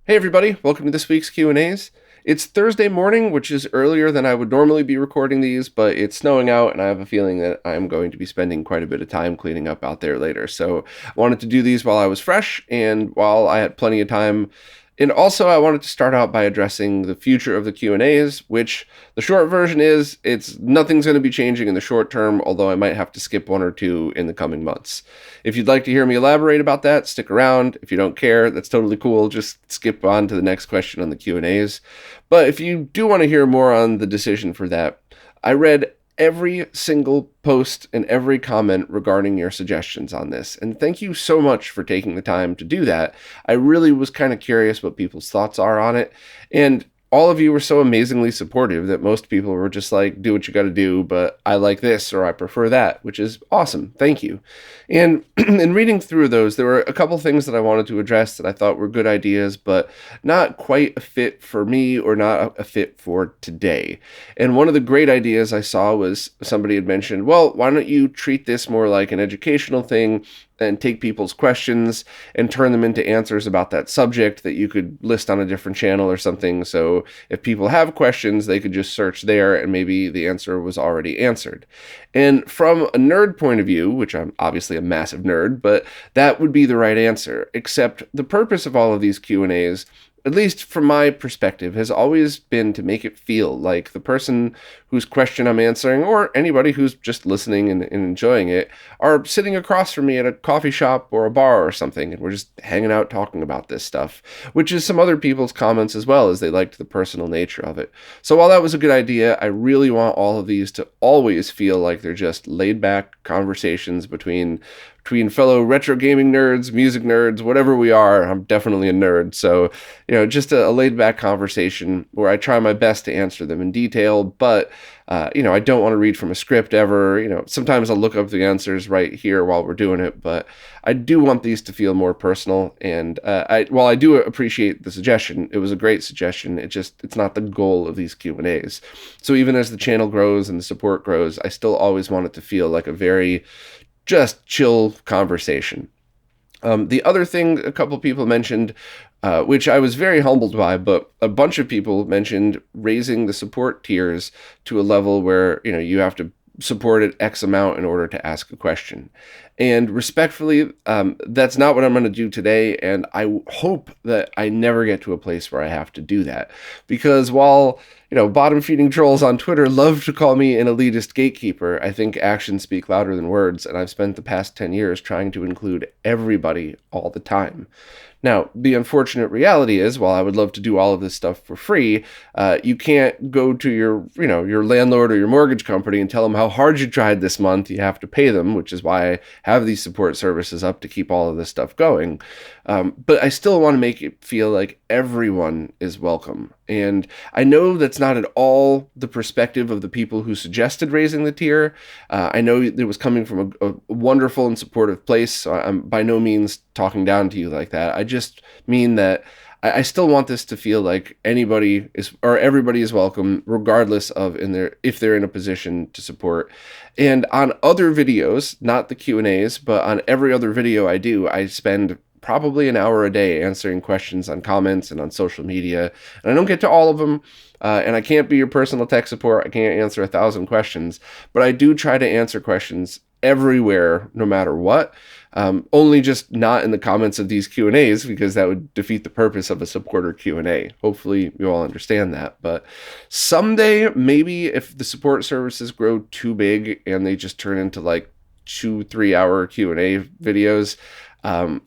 Hey everybody, welcome to this week's Q&As. It's Thursday morning, which is earlier than I would normally be recording these, but it's snowing out and I have a feeling that I'm going to be spending quite a bit of time cleaning up out there later. So I wanted to do these while I was fresh and while I had plenty of time. And also I wanted to start out by addressing the future of the Q&As, which the short version is nothing's going to be changing in the short term, although I might have to skip one or two in the coming months. If you'd like to hear me elaborate about that, stick around. If you don't care, that's totally cool. Just skip on to the next question on the Q&As. But if you do want to hear more on the decision for that, I read every single post and every comment regarding your suggestions on this. And thank you so much for taking the time to do that. I really was kind of curious what people's thoughts are on it. And all of you were so amazingly supportive that most people were just like, do what you got to do, but I like this or I prefer that, which is awesome. Thank you. And in reading through those, there were a couple things that I wanted to address that I thought were good ideas, but not quite a fit for me or not a fit for today. And one of the great ideas I saw was somebody had mentioned, well, why don't you treat this more like an educational thing and take people's questions and turn them into answers about that subject that you could list on a different channel or something. So if people have questions, they could just search there and maybe the answer was already answered. And from a nerd point of view, which I'm obviously a massive nerd, but that would be the right answer, except the purpose of all of these Q&As, at least from my perspective, has always been to make it feel like the person whose question I'm answering, or anybody who's just listening and enjoying it, are sitting across from me at a coffee shop or a bar or something, and we're just hanging out talking about this stuff, which is some other people's comments as well, as they liked the personal nature of it. So while that was a good idea, I really want all of these to always feel like they're just laid-back conversations between fellow retro gaming nerds, music nerds, whatever we are. I'm definitely a nerd. So, just a laid-back conversation where I try my best to answer them in detail, but, I don't want to read from a script ever. Sometimes I'll look up the answers right here while we're doing it, but I do want these to feel more personal. And while I do appreciate the suggestion, it was a great suggestion. It's not the goal of these Q&As. So even as the channel grows and the support grows, I still always want it to feel like a very just chill conversation. The other thing a couple people mentioned, which I was very humbled by, but a bunch of people mentioned raising the support tiers to a level where, you have to support at X amount in order to ask a question. And respectfully, that's not what I'm going to do today. And I hope that I never get to a place where I have to do that. Because while, bottom feeding trolls on Twitter love to call me an elitist gatekeeper, I think actions speak louder than words. And I've spent the past 10 years trying to include everybody all the time. Now, the unfortunate reality is, while I would love to do all of this stuff for free, you can't go to your landlord or your mortgage company and tell them how hard you tried this month. You have to pay them, which is why I have these support services up to keep all of this stuff going. But I still want to make it feel like everyone is welcome. And I know that's not at all the perspective of the people who suggested raising the tier. I know it was coming from a wonderful and supportive place, so I'm by no means talking down to you like that. I just mean that I still want this to feel like everybody is welcome, regardless of if they're in a position to support. And on other videos, not the Q&As, but on every other video I do, I spend probably an hour a day answering questions on comments and on social media. And I don't get to all of them. And I can't be your personal tech support. I can't answer 1,000 questions, but I do try to answer questions everywhere, no matter what. Only just not in the comments of these Q&As, because that would defeat the purpose of a supporter Q&A. Hopefully you all understand that. But someday, maybe if the support services grow too big and they just turn into like 2-3 hour Q&A videos,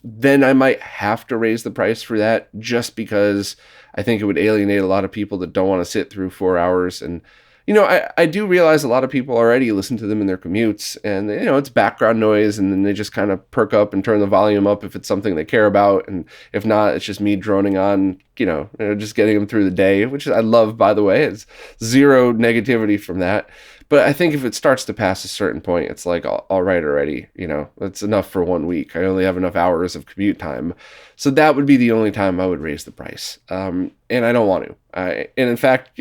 then I might have to raise the price for that, just because I think it would alienate a lot of people that don't want to sit through 4 hours. And, I do realize a lot of people already listen to them in their commutes, and, it's background noise, and then they just kind of perk up and turn the volume up if it's something they care about. And if not, it's just me droning on, just getting them through the day, which I love, by the way. It's zero negativity from that. But I think if it starts to pass a certain point, it's like, all right already, that's enough for 1 week. I only have enough hours of commute time. So that would be the only time I would raise the price. And I don't want to. And in fact,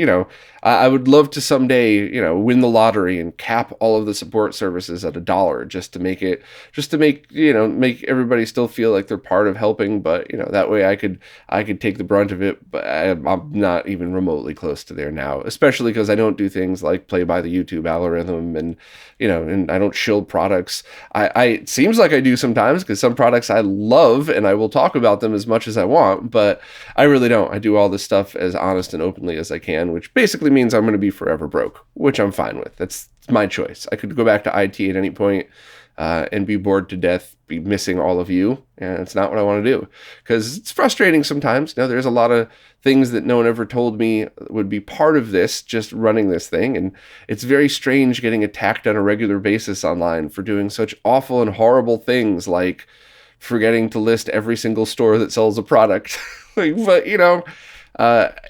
I would love to someday, win the lottery and cap all of the support services at $1 just to make, make everybody still feel like they're part of helping. But, that way I could take the brunt of it. But I'm not even remotely close to there now, especially because I don't do things like play by the YouTube algorithm and, and I don't shield products. It seems like I do sometimes because some products I love and I will talk about them as much as I want, but I really don't. I do all this stuff as honest and openly as I can, which basically means I'm going to be forever broke, which I'm fine with. That's my choice. I could go back to IT at any point and be bored to death, be missing all of you, and it's not what I want to do because it's frustrating sometimes. There's a lot of things that no one ever told me would be part of this, just running this thing, and it's very strange getting attacked on a regular basis online for doing such awful and horrible things like forgetting to list every single store that sells a product. But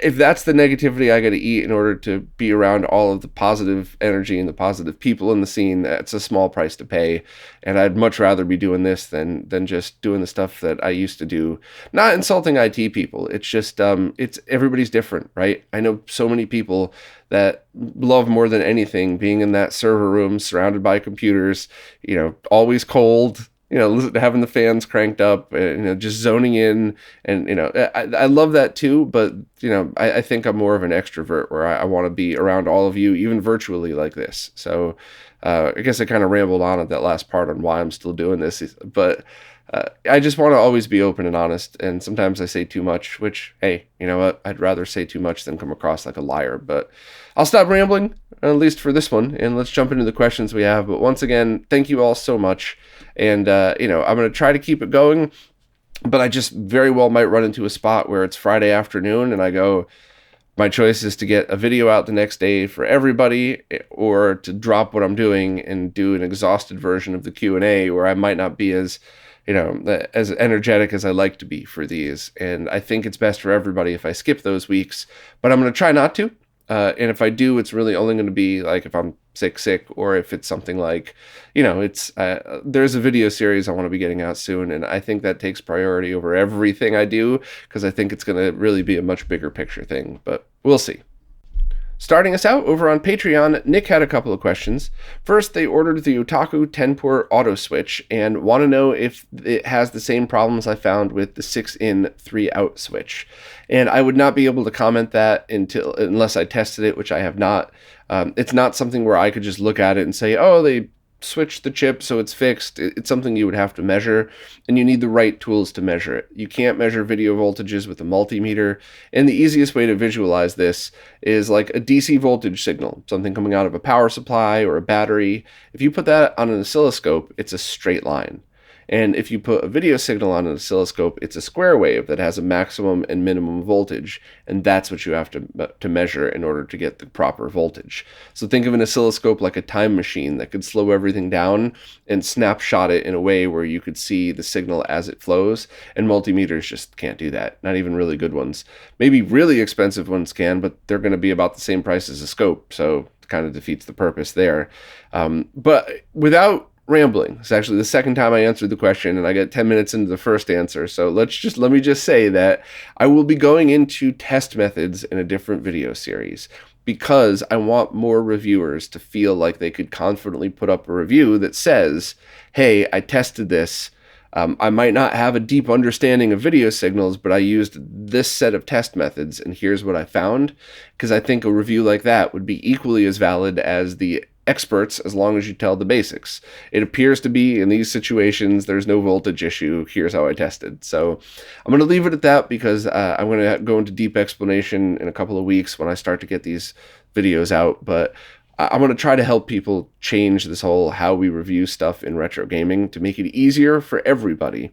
if that's the negativity I got to eat in order to be around all of the positive energy and the positive people in the scene, that's a small price to pay. And I'd much rather be doing this than just doing the stuff that I used to do. Not insulting IT people. It's just, it's everybody's different, right? I know so many people that love more than anything being in that server room surrounded by computers, always cold, having the fans cranked up, just zoning in. And, I love that too. But, I think I'm more of an extrovert where I want to be around all of you, even virtually like this. So I guess I kind of rambled on at that last part on why I'm still doing this. But I just want to always be open and honest. And sometimes I say too much, which, hey, you know what? I'd rather say too much than come across like a liar. But I'll stop rambling, at least for this one, and let's jump into the questions we have. But once again, thank you all so much. And, I'm going to try to keep it going, but I just very well might run into a spot where it's Friday afternoon and I go, my choice is to get a video out the next day for everybody or to drop what I'm doing and do an exhausted version of the Q&A where I might not be as as energetic as I like to be for these. And I think it's best for everybody if I skip those weeks, but I'm going to try not to. And if I do, it's really only going to be like if I'm sick, or if it's something like, it's there's a video series I want to be getting out soon. And I think that takes priority over everything I do because I think it's going to really be a much bigger picture thing, but we'll see. Starting us out over on Patreon, Nick had a couple of questions. First, they ordered the Otaku 10-port auto switch and want to know if it has the same problems I found with the 6-in, 3-out switch. And I would not be able to comment that unless I tested it, which I have not. It's not something where I could just look at it and say, oh, they switched the chip so it's fixed. It's something you would have to measure, and you need the right tools to measure it. You can't measure video voltages with a multimeter, and the easiest way to visualize this is like a DC voltage signal, something coming out of a power supply or a battery. If you put that on an oscilloscope, it's a straight line. And if you put a video signal on an oscilloscope, it's a square wave that has a maximum and minimum voltage, and that's what you have to measure in order to get the proper voltage. So think of an oscilloscope like a time machine that could slow everything down and snapshot it in a way where you could see the signal as it flows, and multimeters just can't do that, not even really good ones. Maybe really expensive ones can, but they're going to be about the same price as a scope, so it kind of defeats the purpose there. But without rambling. It's actually the second time I answered the question, and I got 10 minutes into the first answer. So let me just say that I will be going into test methods in a different video series because I want more reviewers to feel like they could confidently put up a review that says, hey, I tested this. I might not have a deep understanding of video signals, but I used this set of test methods, and here's what I found. Because I think a review like that would be equally as valid as the experts as long as you tell the basics. It appears to be in these situations there's no voltage issue. Here's how I tested. So I'm going to leave it at that because I'm going to go into deep explanation in a couple of weeks when I start to get these videos out. But I'm going to try to help people change this whole how we review stuff in retro gaming to make it easier for everybody.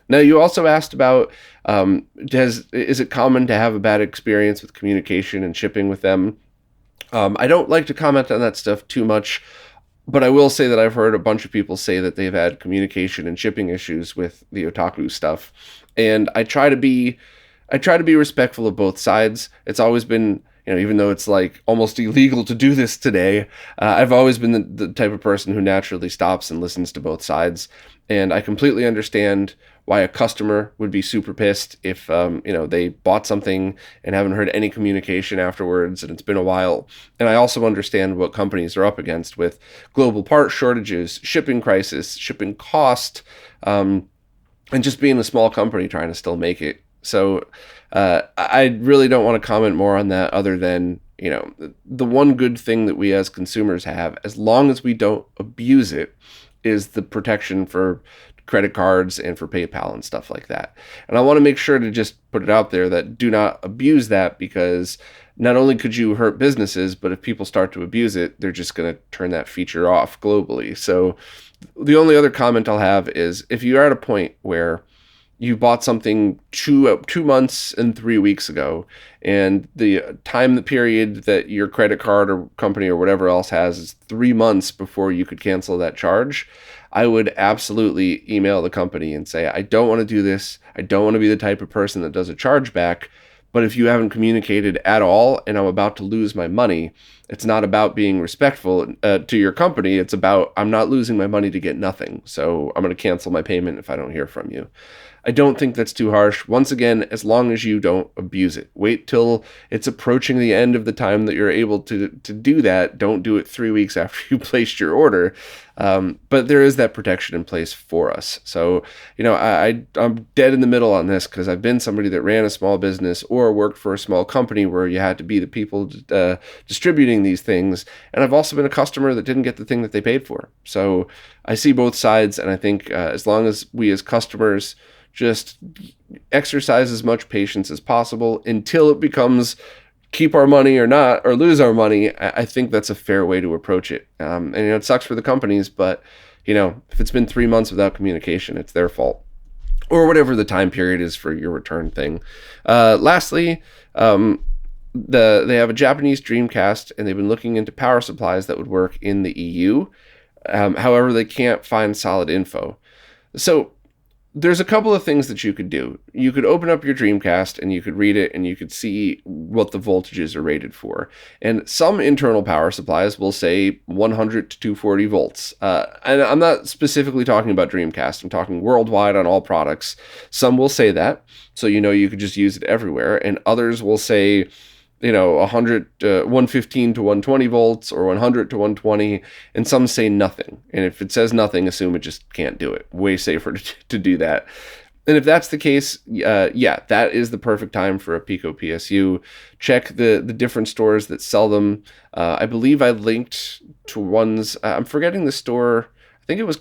Now, you also asked about is it common to have a bad experience with communication and shipping with them? I don't like to comment on that stuff too much, but I will say that I've heard a bunch of people say that they've had communication and shipping issues with the Otaku stuff, and I try to be respectful of both sides. It's always been, even though it's like almost illegal to do this today, I've always been the type of person who naturally stops and listens to both sides. And I completely understand why a customer would be super pissed if, they bought something and haven't heard any communication afterwards and it's been a while. And I also understand what companies are up against with global part shortages, shipping crisis, shipping cost, and just being a small company trying to still make it. So I really don't want to comment more on that other than, the one good thing that we as consumers have, as long as we don't abuse it, is the protection for credit cards and for PayPal and stuff like that. And I want to make sure to just put it out there that do not abuse that, because not only could you hurt businesses, but if people start to abuse it, they're just going to turn that feature off globally. So the only other comment I'll have is if you are at a point where you bought something 2 months and 3 weeks ago, and the period that your credit card or company or whatever else has is 3 months before you could cancel that charge, I would absolutely email the company and say, I don't want to do this. I don't want to be the type of person that does a chargeback. But if you haven't communicated at all and I'm about to lose my money, it's not about being respectful to your company. It's about I'm not losing my money to get nothing. So I'm going to cancel my payment if I don't hear from you. I don't think that's too harsh. Once again, as long as you don't abuse it. Wait till it's approaching the end of the time that you're able to do that. Don't do it 3 weeks after you placed your order. But there is that protection in place for us. So, I'm dead in the middle on this because I've been somebody that ran a small business or worked for a small company where you had to be the people distributing these things. And I've also been a customer that didn't get the thing that they paid for. So I see both sides. And I think as long as we as customers just exercise as much patience as possible until it becomes keep our money or not, or lose our money, I think that's a fair way to approach it. And it sucks for the companies, but if it's been 3 months without communication, it's their fault, or whatever the time period is for your return thing. Lastly, they have a Japanese Dreamcast, and they've been looking into power supplies that would work in the EU. However, they can't find solid info. So there's a couple of things that you could do. You could open up your Dreamcast and you could read it and you could see what the voltages are rated for. And some internal power supplies will say 100 to 240 volts. And I'm not specifically talking about Dreamcast. I'm talking worldwide on all products. Some will say that, so you could just use it everywhere. And others will say 115 to 120 volts or 100 to 120, and some say nothing. And if it says nothing, assume it just can't do it. Way safer to do that. And if that's the case, that is the perfect time for a Pico PSU. Check the different stores that sell them. I believe I linked to ones, I'm forgetting the store. I think it was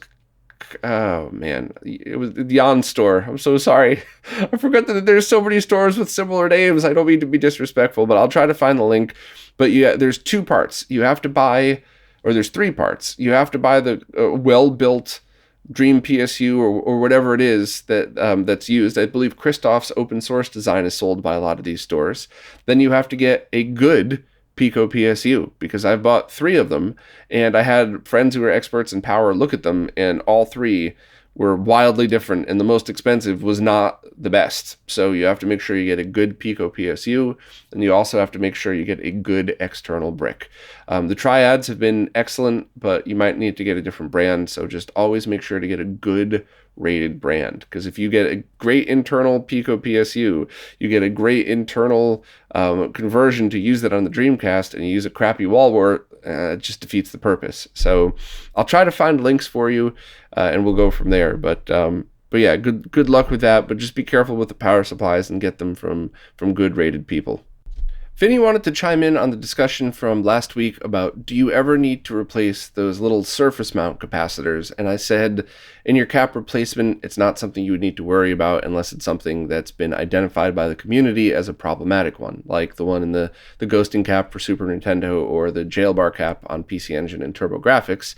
it was the Yon store. I'm so sorry. I forgot that there's so many stores with similar names. I don't mean to be disrespectful, but I'll try to find the link. But there's 2 parts. You have to buy, or there's 3 parts. You have to buy the well-built Dream PSU or whatever it is that's used. I believe Christoph's open source design is sold by a lot of these stores. Then you have to get a good Pico PSU, because I've bought 3 of them, and I had friends who were experts in power look at them, and all 3 were wildly different, and the most expensive was not the best. So you have to make sure you get a good Pico PSU, and you also have to make sure you get a good external brick. The triads have been excellent, but you might need to get a different brand, so just always make sure to get a good rated brand, because if you get a great internal Pico PSU, you get a great internal conversion to use that on the Dreamcast, and you use a crappy wall wart, it just defeats the purpose. So I'll try to find links for you, and we'll go from there. But yeah, good luck with that. But just be careful with the power supplies and get them from good rated people. Finney wanted to chime in on the discussion from last week about, do you ever need to replace those little surface mount capacitors? And I said, in your cap replacement, it's not something you would need to worry about unless it's something that's been identified by the community as a problematic one, like the one in the ghosting cap for Super Nintendo or the jailbreak cap on PC Engine and TurboGrafx.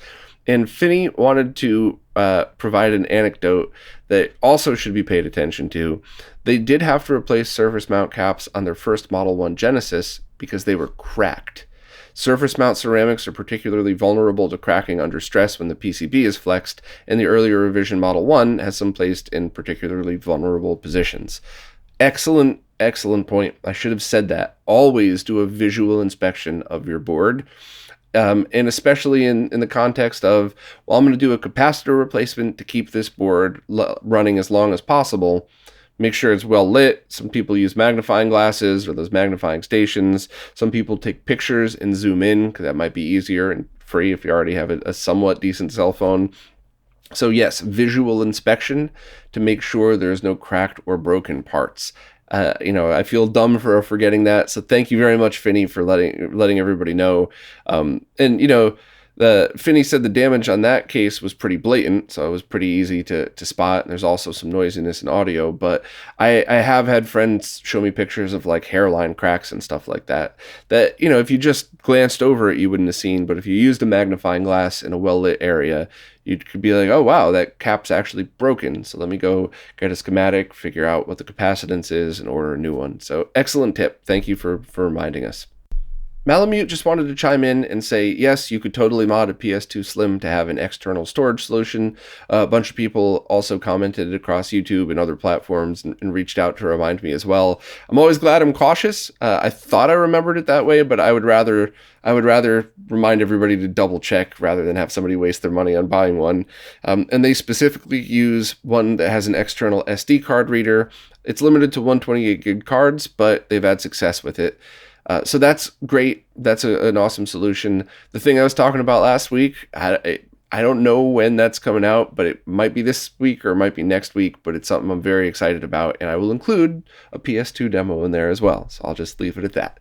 And Finney wanted to provide an anecdote that also should be paid attention to. They did have to replace surface mount caps on their first Model 1 Genesis because they were cracked. Surface mount ceramics are particularly vulnerable to cracking under stress when the PCB is flexed, and the earlier revision Model 1 has some placed in particularly vulnerable positions. Excellent point. I should have said that. Always do a visual inspection of your board. And especially in the context of, well, I'm going to do a capacitor replacement to keep this board running as long as possible. Make sure it's well lit. Some people use magnifying glasses or those magnifying stations. Some people take pictures and zoom in because that might be easier and free if you already have a somewhat decent cell phone. So yes, visual inspection to make sure there's no cracked or broken parts. I feel dumb for forgetting that. So thank you very much, Finney, for letting everybody know. The Finney said the damage on that case was pretty blatant, so it was pretty easy to spot. And there's also some noisiness in audio, but I have had friends show me pictures of like hairline cracks and stuff like that. That if you just glanced over it, you wouldn't have seen. But if you used a magnifying glass in a well lit area, you could be like, oh wow, that cap's actually broken. So let me go get a schematic, figure out what the capacitance is, and order a new one. So excellent tip. Thank you for reminding us. Malamute just wanted to chime in and say, yes, you could totally mod a PS2 Slim to have an external storage solution. A bunch of people also commented across YouTube and other platforms and reached out to remind me as well. I'm always glad I'm cautious. I thought I remembered it that way, but I would rather remind everybody to double check rather than have somebody waste their money on buying one. And they specifically use one that has an external SD card reader. It's limited to 128 gig cards, but they've had success with it. So that's great. That's an awesome solution. The thing I was talking about last week, I don't know when that's coming out, but it might be this week or it might be next week, but it's something I'm very excited about, and I will include a PS2 demo in there as well. So I'll just leave it at that.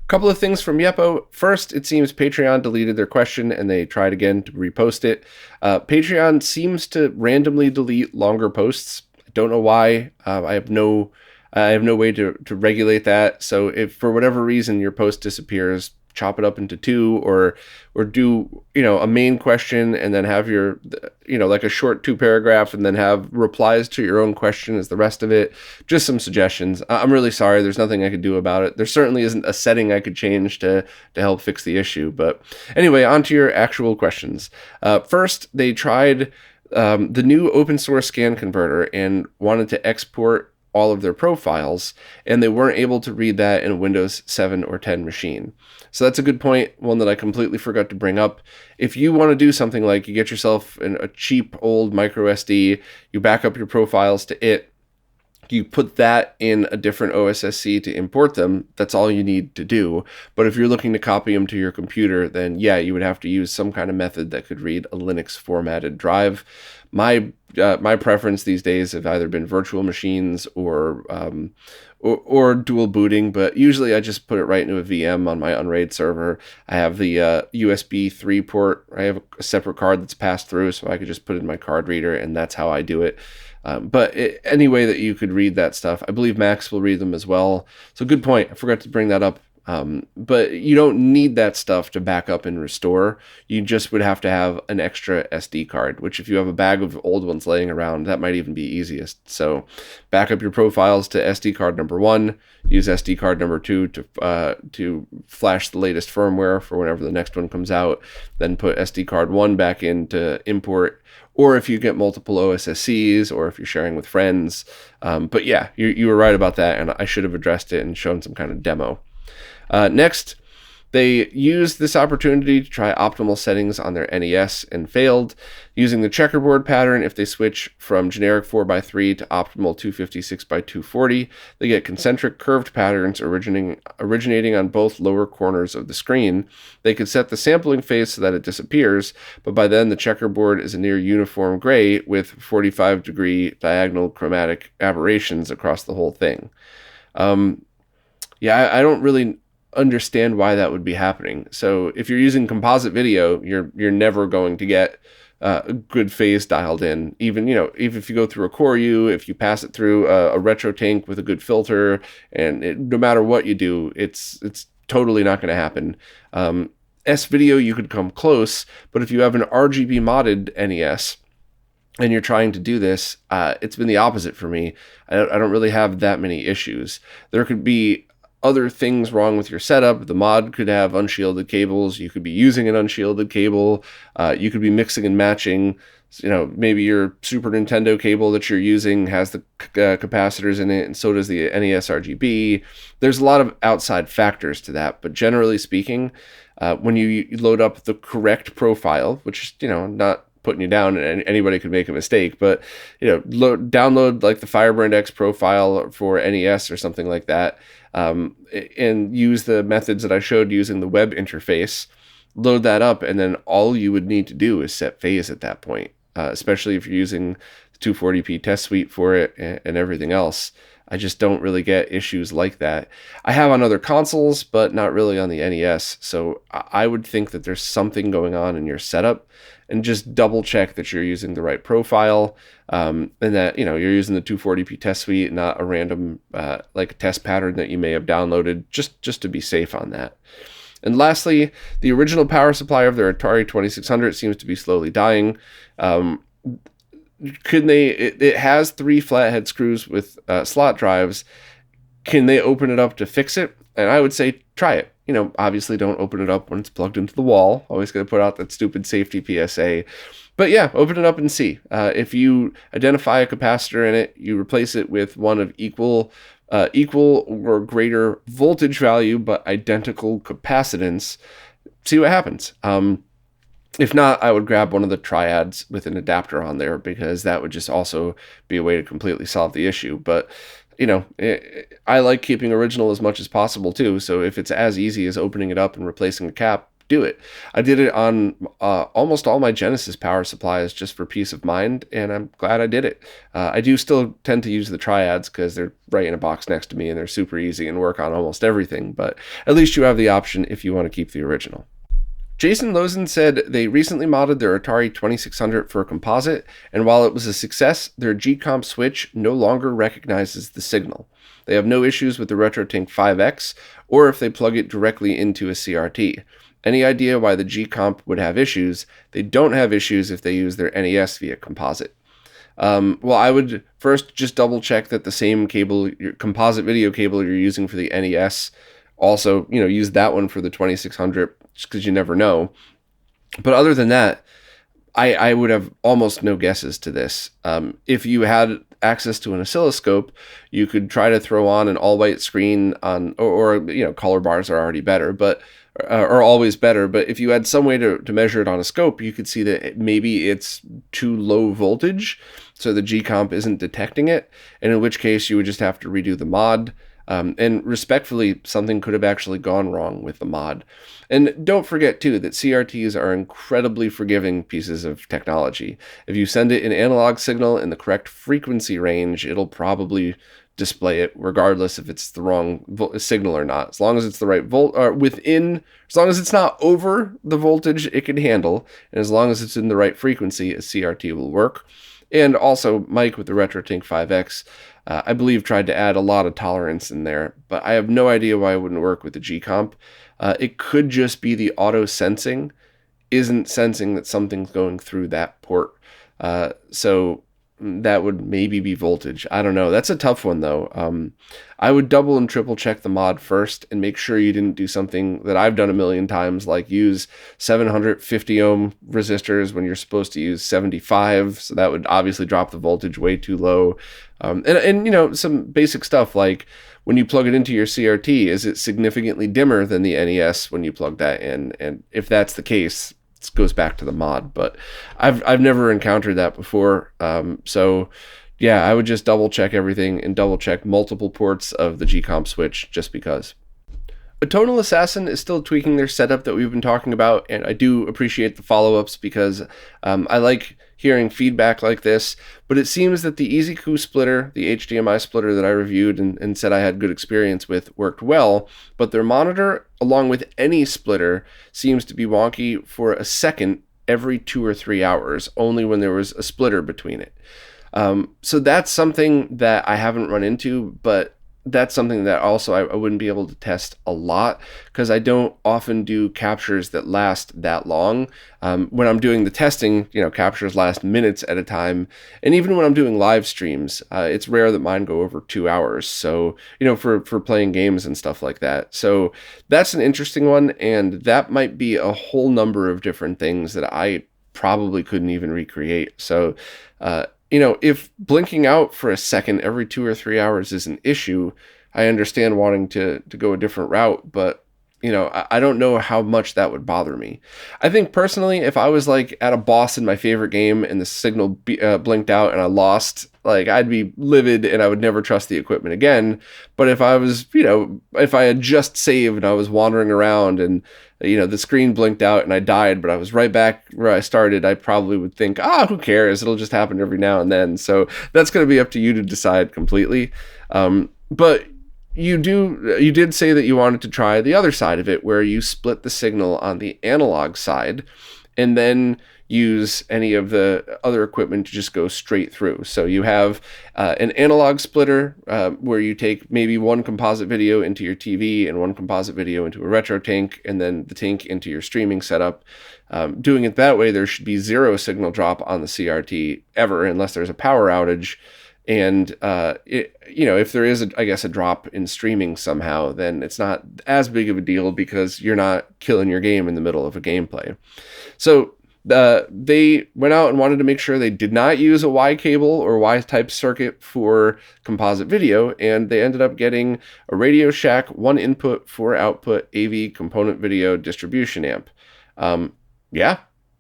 Couple of things from Yeppo. First, it seems Patreon deleted their question and they tried again to repost it. Patreon seems to randomly delete longer posts. I don't know why. I have no way to regulate that. So if for whatever reason your post disappears, chop it up into two, or do a main question and then have your like a short 2-paragraph and then have replies to your own question as the rest of it. Just some suggestions. I'm really sorry. There's nothing I could do about it. There certainly isn't a setting I could change to help fix the issue. But anyway, on to your actual questions. First, they tried the new open source scan converter and wanted to export all of their profiles, and they weren't able to read that in a Windows 7 or 10 machine. So that's a good point, one that I completely forgot to bring up. If you want to do something like you get yourself a cheap old micro SD, you back up your profiles to it, you put that in a different OSSC to import them, that's all you need to do. But if you're looking to copy them to your computer, then yeah, you would have to use some kind of method that could read a Linux formatted drive. My preference these days have either been virtual machines or dual booting, but usually I just put it right into a VM on my Unraid server. I have the USB 3 port. I have a separate card that's passed through, so I could just put it in my card reader, and that's how I do it. But any way that you could read that stuff, I believe Macs will read them as well. So good point. I forgot to bring that up. But you don't need that stuff to back up and restore. You just would have to have an extra SD card, which if you have a bag of old ones laying around, that might even be easiest. So back up your profiles to SD card number 1, use SD card number 2 to flash the latest firmware for whenever the next one comes out, then put SD card 1 back in to import, or if you get multiple OSSCs, or if you're sharing with friends. But yeah, you were right about that, and I should have addressed it and shown some kind of demo. Next, they used this opportunity to try optimal settings on their NES and failed. Using the checkerboard pattern, if they switch from generic 4x3 to optimal 256x240, they get concentric curved patterns originating on both lower corners of the screen. They could set the sampling phase so that it disappears, but by then the checkerboard is a near uniform gray with 45-degree diagonal chromatic aberrations across the whole thing. I don't really understand why that would be happening. So if you're using composite video, you're never going to get a good phase dialed in. Even if you go through a Core U, if you pass it through a retro tank with a good filter, and no matter what you do, it's totally not going to happen. S-Video, you could come close, but if you have an RGB modded NES and you're trying to do this, it's been the opposite for me. I don't really have that many issues. There could be other things wrong with your setup. The mod could have unshielded cables. You could be using an unshielded cable. You could be mixing and matching maybe your Super Nintendo cable that you're using has the capacitors in it, and so does the NES RGB. There's a lot of outside factors to that, but generally speaking, when you load up the correct profile, which is, not putting you down, and anybody could make a mistake, but download like the Firebrand X profile for NES or something like that, and use the methods that I showed using the web interface. Load that up, and then all you would need to do is set phase at that point, especially if you're using the 240p test suite for it and everything else. I just don't really get issues like that. I have on other consoles, but not really on the NES. So I would think that there's something going on in your setup, and just double check that you're using the right profile, and that you're using the 240p test suite, not a random like a test pattern that you may have downloaded, just to be safe on that. And lastly, the original power supply of their Atari 2600 seems to be slowly dying. It has 3 flathead screws with slot drives. Can they open it up to fix it? And I would say try it. Obviously don't open it up when it's plugged into the wall. Always going to put out that stupid safety PSA. But yeah, open it up and see. If you identify a capacitor in it, you replace it with one of equal or greater voltage value, but identical capacitance. See what happens. If not, I would grab one of the triads with an adapter on there, because that would just also be a way to completely solve the issue. But, I like keeping original as much as possible too. So if it's as easy as opening it up and replacing the cap, do it. I did it on almost all my Genesis power supplies just for peace of mind, and I'm glad I did it. I do still tend to use the triads because they're right in a box next to me and they're super easy and work on almost everything, but at least you have the option if you want to keep the original. Jason Lozen said they recently modded their Atari 2600 for Composite, and while it was a success, their gcomp switch no longer recognizes the signal. They have no issues with the RetroTink 5X, or if they plug it directly into a CRT. Any idea why the gcomp would have issues? They don't have issues if they use their NES via Composite. Well, I would first just double check that the same cable, your composite video cable you're using for the NES, also, use that one for the 2600, just because you never know. But other than that, I would have almost no guesses to this. If you had access to an oscilloscope, you could try to throw on an all-white screen on, or color bars are already better, but are always better. But if you had some way to measure it on a scope, you could see that maybe it's too low voltage, so the gcomp isn't detecting it, and in which case you would just have to redo the mod. And respectfully, something could have actually gone wrong with the mod. And don't forget, too, that CRTs are incredibly forgiving pieces of technology. If you send it an analog signal in the correct frequency range, it'll probably display it, regardless if it's the wrong signal or not. As long as it's the right as long as it's not over the voltage it can handle, and as long as it's in the right frequency, a CRT will work. And also, Mike with the RetroTink 5X, I believe, tried to add a lot of tolerance in there, but I have no idea why it wouldn't work with the gcomp. It could just be the auto sensing isn't sensing that something's going through that port. So that would maybe be voltage. I don't know. That's a tough one, though. I would double and triple check the mod first and make sure you didn't do something that I've done a million times, like use 750 ohm resistors when you're supposed to use 75. So that would obviously drop the voltage way too low. And some basic stuff like when you plug it into your CRT, is it significantly dimmer than the NES when you plug that in? And if that's the case, it goes back to the mod. But I've never encountered that before. So yeah, I would just double check everything and double check multiple ports of the gcomp switch just because. Tonal Assassin is still tweaking their setup that we've been talking about, and I do appreciate the follow-ups because I like hearing feedback like this, but it seems that the EasyCoo splitter, the HDMI splitter that I reviewed and said I had good experience with, worked well, but their monitor, along with any splitter, seems to be wonky for a second every 2 or 3 hours, only when there was a splitter between it. So that's something that I haven't run into, but that's something that also I wouldn't be able to test a lot because I don't often do captures that last that long. When I'm doing the testing, captures last minutes at a time. And even when I'm doing live streams, it's rare that mine go over 2 hours. So, for playing games and stuff like that. So that's an interesting one. And that might be a whole number of different things that I probably couldn't even recreate. So, if blinking out for a second every 2 or 3 hours is an issue, I understand wanting to go a different route, but I don't know how much that would bother me. I think personally, if I was like at a boss in my favorite game and the signal blinked out and I lost, like I'd be livid and I would never trust the equipment again. But if I was, if I had just saved and I was wandering around and the screen blinked out and I died, but I was right back where I started, I probably would think, who cares? It'll just happen every now and then. So that's going to be up to you to decide completely. But you did say that you wanted to try the other side of it, where you split the signal on the analog side and then use any of the other equipment to just go straight through. So you have an analog splitter where you take maybe one composite video into your TV and one composite video into a retro tank, and then the tank into your streaming setup. Doing it that way, there should be zero signal drop on the CRT ever, unless there's a power outage. And if there is a drop in streaming somehow, then it's not as big of a deal because you're not killing your game in the middle of a gameplay. So they went out and wanted to make sure they did not use a Y cable or Y type circuit for composite video, and they ended up getting a Radio Shack 1 input 4 output AV component video distribution amp.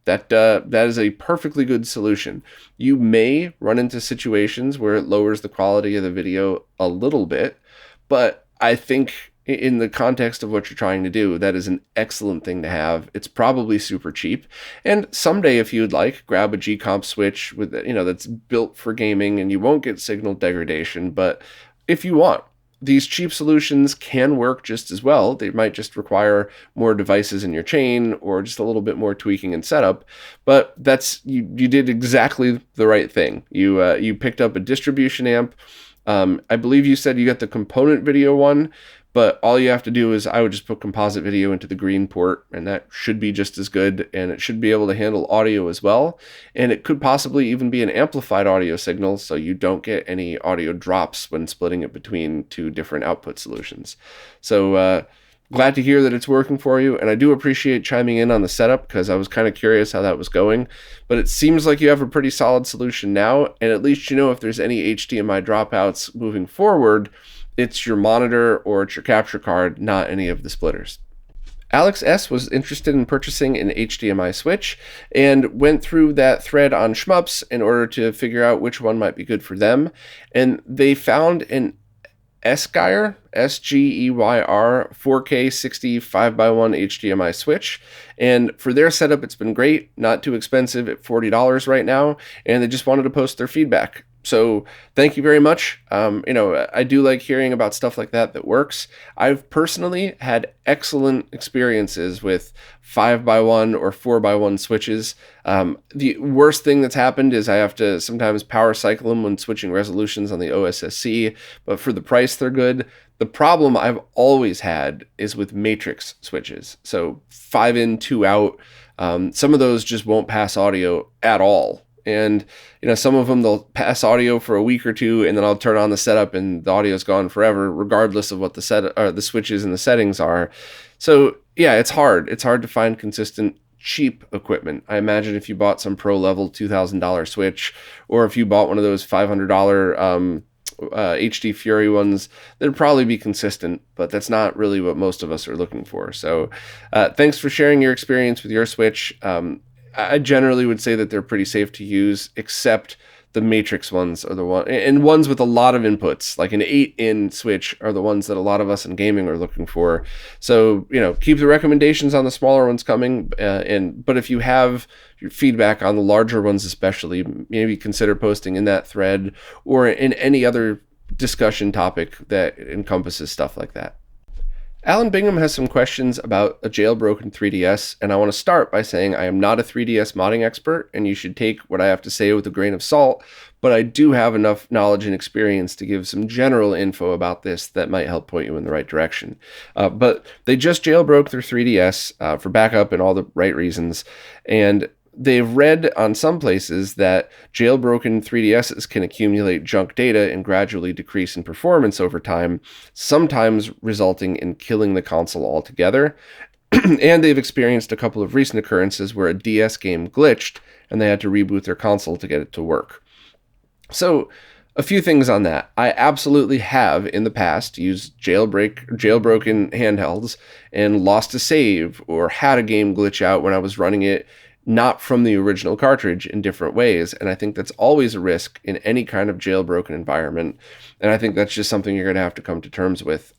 That is a perfectly good solution. You may run into situations where it lowers the quality of the video a little bit, but I think in the context of what you're trying to do, that is an excellent thing to have. It's probably super cheap. And someday, if you'd like, grab a gcomp switch with that's built for gaming and you won't get signal degradation. But if you want, these cheap solutions can work just as well. They might just require more devices in your chain or just a little bit more tweaking and setup. But you did exactly the right thing. You picked up a distribution amp. I believe you said you got the component video one, but all you have to do is I would just put composite video into the green port, and that should be just as good, and it should be able to handle audio as well. And it could possibly even be an amplified audio signal, so you don't get any audio drops when splitting it between two different output solutions. So glad to hear that it's working for you, and I do appreciate chiming in on the setup because I was kind of curious how that was going. But it seems like you have a pretty solid solution now, and at least if there's any HDMI dropouts moving forward, it's your monitor or it's your capture card, not any of the splitters. Alex S. was interested in purchasing an HDMI switch and went through that thread on Shmups in order to figure out which one might be good for them. And they found an Sgeyr, Sgeyr 4K 60 5x1 HDMI switch. And for their setup, it's been great, not too expensive at $40 right now. And they just wanted to post their feedback. So thank you very much. I do like hearing about stuff like that works. I've personally had excellent experiences with 5x1 or 4x1 switches. The worst thing that's happened is I have to sometimes power cycle them when switching resolutions on the OSSC, but for the price, they're good. The problem I've always had is with matrix switches. So 5 in, 2 out. Some of those just won't pass audio at all. And, some of them, they'll pass audio for a week or two, and then I'll turn on the setup and the audio's gone forever, regardless of what the switches and the settings are. So yeah, it's hard. It's hard to find consistent, cheap equipment. I imagine if you bought some pro level $2,000 switch, or if you bought one of those $500 HD Fury ones, they'd probably be consistent, but that's not really what most of us are looking for. So thanks for sharing your experience with your Switch. I generally would say that they're pretty safe to use, except the matrix ones are the one, and ones with a lot of inputs, like an 8-in switch are the ones that a lot of us in gaming are looking for. So, keep the recommendations on the smaller ones coming. But if you have your feedback on the larger ones, especially, maybe consider posting in that thread or in any other discussion topic that encompasses stuff like that. Alan Bingham has some questions about a jailbroken 3DS, and I want to start by saying I am not a 3DS modding expert, and you should take what I have to say with a grain of salt, but I do have enough knowledge and experience to give some general info about this that might help point you in the right direction. But they just jailbroke their 3DS for backup and all the right reasons, and they've read on some places that jailbroken 3DSs can accumulate junk data and gradually decrease in performance over time, sometimes resulting in killing the console altogether. And they've experienced a couple of recent occurrences where a DS game glitched and they had to reboot their console to get it to work. So, a few things on that. I absolutely have in the past used jailbroken handhelds and lost a save or had a game glitch out when I was running it not from the original cartridge in different ways. And I think that's always a risk in any kind of jailbroken environment. And I think that's just something you're going to have to come to terms with.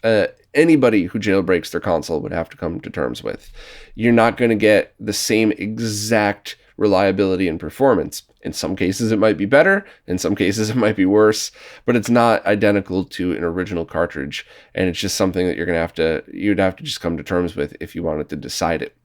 Anybody who jailbreaks their console would have to come to terms with. You're not going to get the same exact reliability and performance. In some cases, it might be better. In some cases, it might be worse, but it's not identical to an original cartridge. And it's just something that you'd have to just come to terms with if you wanted to decide it.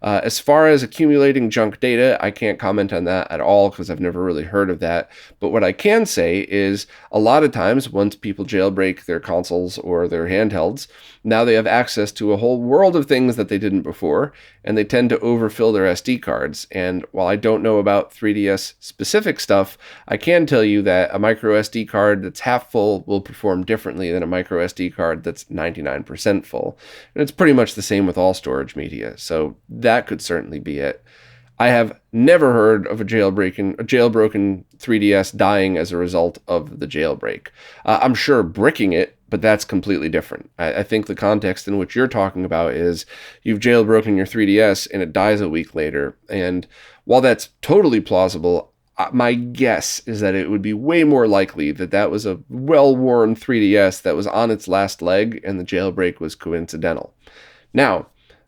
As far as accumulating junk data, I can't comment on that at all because I've never really heard of that. But what I can say is a lot of times once people jailbreak their consoles or their handhelds, now they have access to a whole world of things that they didn't before, and they tend to overfill their SD cards. And while I don't know about 3DS specific stuff, I can tell you that a micro SD card that's half full will perform differently than a micro SD card that's 99% full. And it's pretty much the same with all storage media. So that could certainly be it. I have never heard of a jailbroken 3DS dying as a result of the jailbreak. I'm sure bricking it, but that's completely different. I think the context in which you're talking about is you've jailbroken your 3DS and it dies a week later. And while that's totally plausible, my guess is that it would be way more likely that that was a well-worn 3DS that was on its last leg and the jailbreak was coincidental. Now,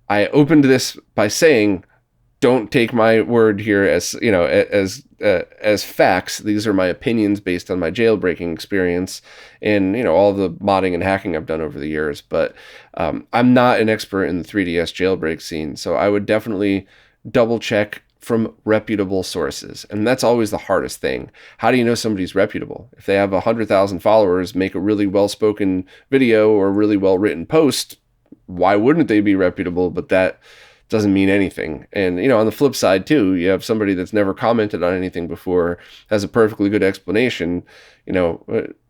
I opened this by saying, don't take my word here as facts. These are my opinions based on my jailbreaking experience and all the modding and hacking I've done over the years. But I'm not an expert in the 3DS jailbreak scene, so I would definitely double check from reputable sources, and that's always the hardest thing. How do you know somebody's reputable? If they have 100,000 followers, make a really well-spoken video or a really well-written post, why wouldn't they be reputable? But that doesn't mean anything. And, on the flip side too, you have somebody that's never commented on anything before, has a perfectly good explanation,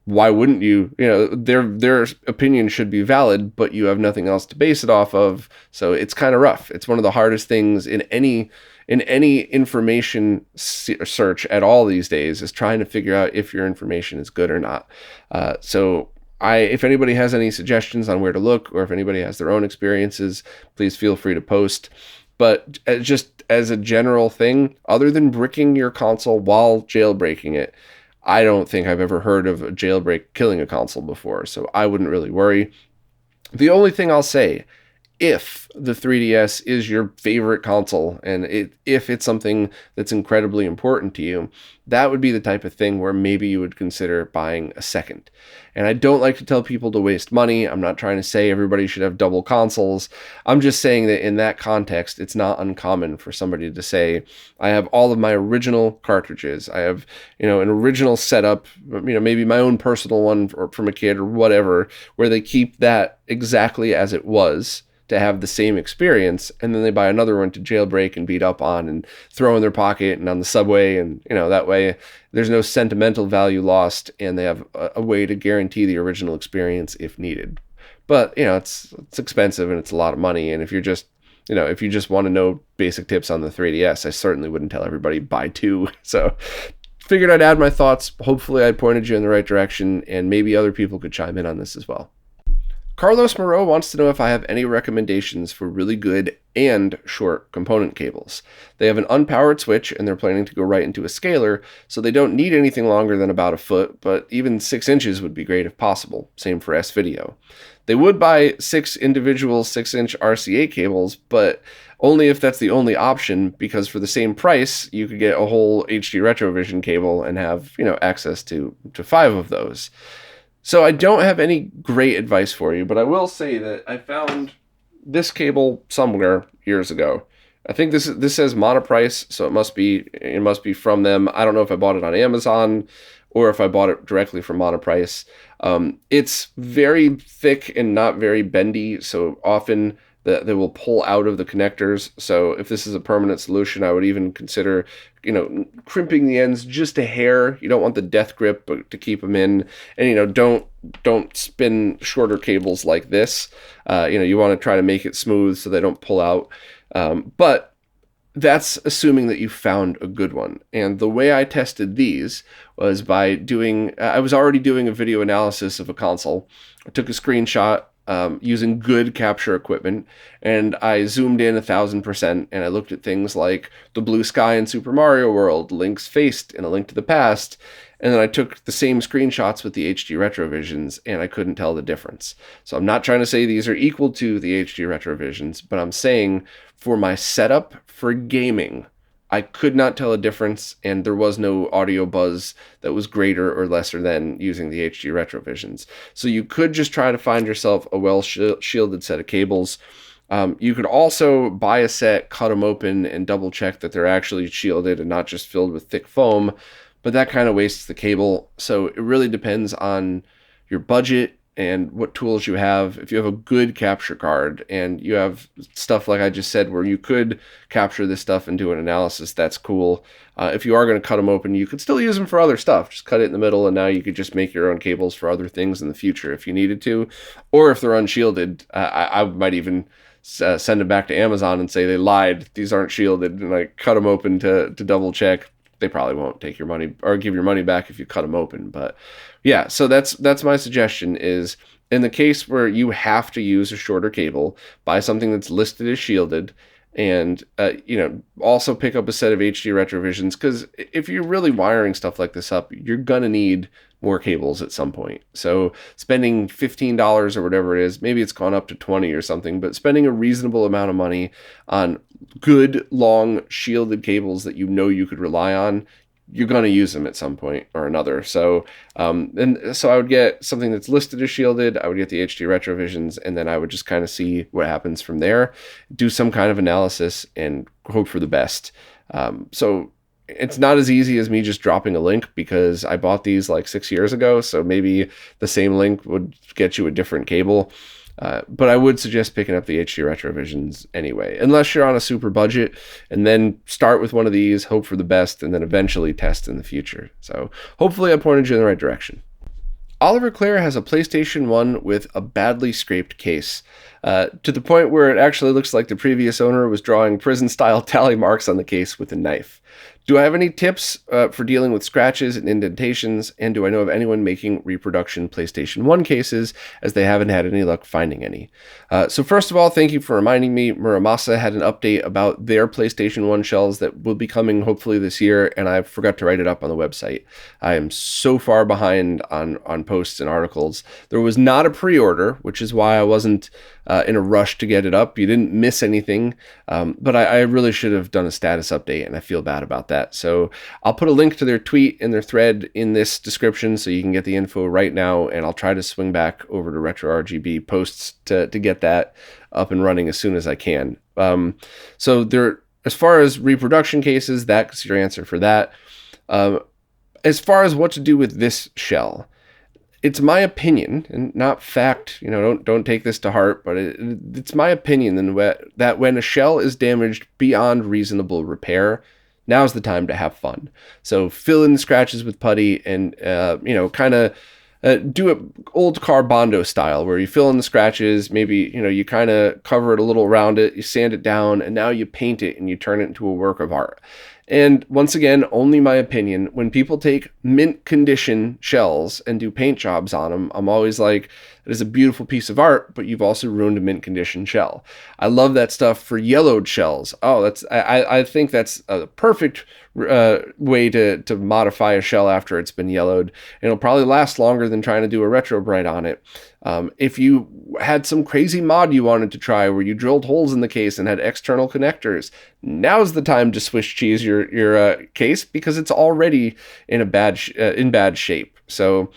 why wouldn't you, their opinion should be valid, but you have nothing else to base it off of. So it's kind of rough. It's one of the hardest things in any information search at all these days, is trying to figure out if your information is good or not. If anybody has any suggestions on where to look, or if anybody has their own experiences, please feel free to post. But just as a general thing, other than bricking your console while jailbreaking it, I don't think I've ever heard of a jailbreak killing a console before, so I wouldn't really worry. The only thing I'll say, if the 3DS is your favorite console and if it's something that's incredibly important to you, that would be the type of thing where maybe you would consider buying a second. And I don't like to tell people to waste money. I'm not trying to say everybody should have double consoles. I'm just saying that in that context, it's not uncommon for somebody to say, I have all of my original cartridges. I have, an original setup, maybe my own personal one from a kid or whatever, where they keep that exactly as it was to have the same experience, and then they buy another one to jailbreak and beat up on and throw in their pocket and on the subway, and that way there's no sentimental value lost, and they have a way to guarantee the original experience if needed. But it's expensive and it's a lot of money, and if you're just if you just want to know basic tips on the 3DS, I certainly wouldn't tell everybody buy two. So figured I'd add my thoughts. Hopefully I pointed you in the right direction, and maybe other people could chime in on this as well. Carlos Moreau wants to know if I have any recommendations for really good and short component cables. They have an unpowered switch and they're planning to go right into a scaler, so they don't need anything longer than about a foot, but even 6 inches would be great if possible. Same for S-Video. They would buy 6 individual 6-inch RCA cables, but only if that's the only option, because for the same price, you could get a whole HD Retrovision cable and have, access to 5 of those. So I don't have any great advice for you, but I will say that I found this cable somewhere years ago. I think this says Monoprice, so it must be from them. I don't know if I bought it on Amazon or if I bought it directly from Monoprice. It's very thick and not very bendy, so often that will pull out of the connectors. So if this is a permanent solution, I would even consider, crimping the ends just a hair. You don't want the death grip, but to keep them in. And, don't spin shorter cables like this. You want to try to make it smooth so they don't pull out. But that's assuming that you found a good one. And the way I tested these was by I was already doing a video analysis of a console. I took a screenshot using good capture equipment, and I zoomed in 1,000%, and I looked at things like the blue sky in Super Mario World, Link's face in A Link to the Past, and then I took the same screenshots with the HD Retrovisions, and I couldn't tell the difference. So I'm not trying to say these are equal to the HD Retrovisions, but I'm saying for my setup for gaming, I could not tell a difference, and there was no audio buzz that was greater or lesser than using the HD Retrovisions. So you could just try to find yourself a well-shielded set of cables. You could also buy a set, cut them open, and double check that they're actually shielded and not just filled with thick foam, but that kind of wastes the cable. So it really depends on your budget and what tools you have. If you have a good capture card and you have stuff like I just said where you could capture this stuff and do an analysis, that's cool. If you are going to cut them open, you could still use them for other stuff. Just cut it in the middle, and now you could just make your own cables for other things in the future if you needed to. Or if they're unshielded, I might even send them back to Amazon and say they lied. These aren't shielded, and I cut them open to double check. They probably won't take your money or give your money back if you cut them open. But yeah, so that's my suggestion is in the case where you have to use a shorter cable, buy something that's listed as shielded, and also pick up a set of HD Retrovisions, because if you're really wiring stuff like this up, you're gonna need more cables at some point. So spending $15 or whatever it is, maybe it's gone up to 20 or something, but spending a reasonable amount of money on good long shielded cables that you could rely on, you're going to use them at some point or another. So so I would get something that's listed as shielded, I would get the HD Retrovisions, and then I would just kind of see what happens from there, do some kind of analysis, and hope for the best. So it's not as easy as me just dropping a link, because I bought these like 6 years ago, so maybe the same link would get you a different cable. But I would suggest picking up the HD Retrovisions anyway, unless you're on a super budget, and then start with one of these, hope for the best, and then eventually test in the future. So hopefully I pointed you in the right direction. Oliver Clare has a PlayStation 1 with a badly scraped case, to the point where it actually looks like the previous owner was drawing prison-style tally marks on the case with a knife. Do I have any tips for dealing with scratches and indentations, and do I know of anyone making reproduction PlayStation 1 cases, as they haven't had any luck finding any? So first of all, thank you for reminding me. Muramasa had an update about their PlayStation 1 shells that will be coming hopefully this year, and I forgot to write it up on the website. I am so far behind on posts and articles. There was not a pre-order, which is why I wasn't in a rush to get it up. You didn't miss anything, but I really should have done a status update, and I feel bad about that. So I'll put a link to their tweet and their thread in this description so you can get the info right now, and I'll try to swing back over to RetroRGB posts to get that up and running as soon as I can. So there, as far as reproduction cases, that's your answer for that. As far as what to do with this shell, it's my opinion and not fact. Don't take this to heart, but it's my opinion that when a shell is damaged beyond reasonable repair, now's the time to have fun. So fill in the scratches with putty, and kind of do it old car Bondo style, where you fill in the scratches. Maybe you kind of cover it a little around it, you sand it down, and now you paint it and you turn it into a work of art. And once again, only my opinion, when people take mint condition shells and do paint jobs on them, I'm always like, it is a beautiful piece of art, but you've also ruined a mint condition shell. I love that stuff for yellowed shells. I think that's a perfect way to modify a shell after it's been yellowed. And it'll probably last longer than trying to do a retro bright on it. If you had some crazy mod you wanted to try where you drilled holes in the case and had external connectors, now's the time to Swiss cheese your case, because it's already in bad shape. So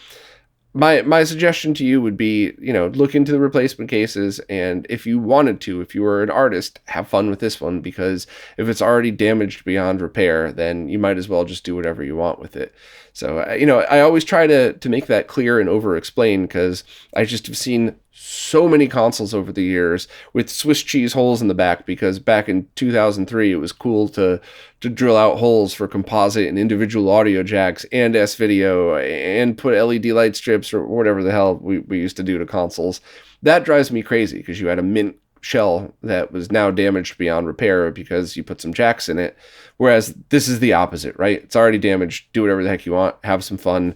my suggestion to you would be, look into the replacement cases, and if you wanted to, if you were an artist, have fun with this one, because if it's already damaged beyond repair, then you might as well just do whatever you want with it. So, I always try to make that clear and over-explain, because I just have seen so many consoles over the years with Swiss cheese holes in the back, because back in 2003 it was cool to drill out holes for composite and individual audio jacks and S-video and put LED light strips or whatever the hell we used to do to consoles. That drives me crazy because you had a mint shell that was now damaged beyond repair because you put some jacks in it. Whereas this is the opposite, right? It's already damaged. Do whatever the heck you want. Have some fun.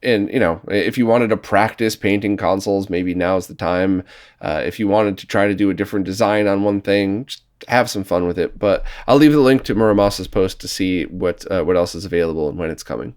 And, you know, if you wanted to practice painting consoles, maybe now's the time. If you wanted to try to do a different design on one thing, just have some fun with it. But I'll leave the link to Muramasa's post to see what else is available and when it's coming.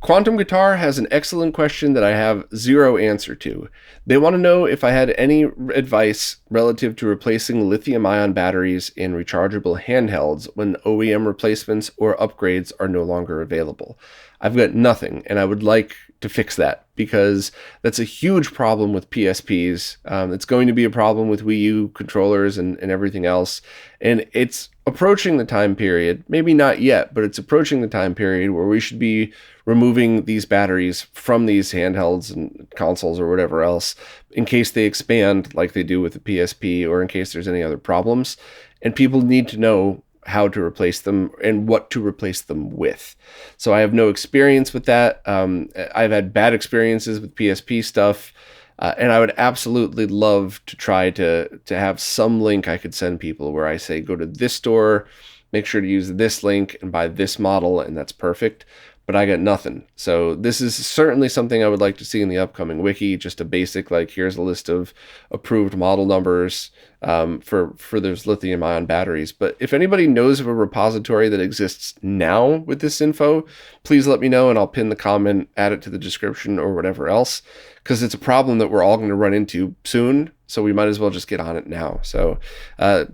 Quantum Guitar has an excellent question that I have zero answer to. They want to know if I had any advice relative to replacing lithium-ion batteries in rechargeable handhelds when OEM replacements or upgrades are no longer available. I've got nothing, and I would like to fix that because that's a huge problem with PSPs. It's going to be a problem with Wii U controllers and everything else. And it's approaching the time period, maybe not yet, but it's approaching the time period where we should be removing these batteries from these handhelds and consoles or whatever else in case they expand like they do with the PSP or in case there's any other problems. And people need to know how to replace them and what to replace them with. So I have no experience with that. I've had bad experiences with PSP stuff. And I would absolutely love to try to have some link I could send people where I say, go to this store, make sure to use this link and buy this model, and that's perfect. But I got nothing. So this is certainly something I would like to see in the upcoming wiki, just a basic, like, here's a list of approved model numbers for those lithium ion batteries. But if anybody knows of a repository that exists now with this info, please let me know and I'll pin the comment, add it to the description or whatever else, because it's a problem that we're all going to run into soon. So we might as well just get on it now. So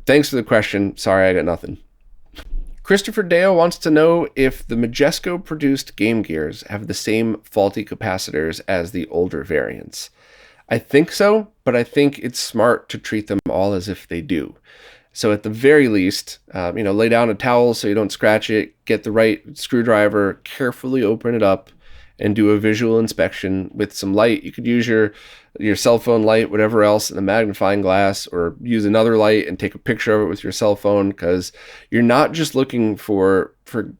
thanks for the question. Sorry, I got nothing. Christopher Dale wants to know if the Majesco produced Game Gears have the same faulty capacitors as the older variants. I think so, but I think it's smart to treat them all as if they do. So at the very least, lay down a towel so you don't scratch it, get the right screwdriver, carefully open it up, and do a visual inspection with some light. You could use your cell phone light, whatever else, and a magnifying glass, or use another light and take a picture of it with your cell phone, because you're not just looking for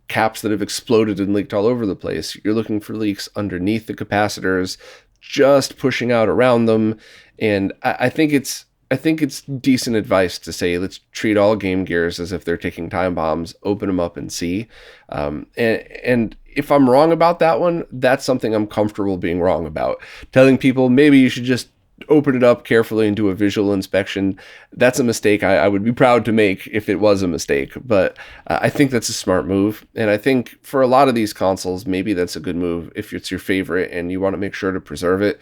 caps that have exploded and leaked all over the place. You're looking for leaks underneath the capacitors, just pushing out around them. And I think it's decent advice to say, let's treat all Game Gears as if they're ticking time bombs, open them up and see. And if I'm wrong about that one, that's something I'm comfortable being wrong about. Telling people maybe you should just open it up carefully and do a visual inspection, that's a mistake I would be proud to make if it was a mistake. But I think that's a smart move. And I think for a lot of these consoles, maybe that's a good move if it's your favorite and you want to make sure to preserve it.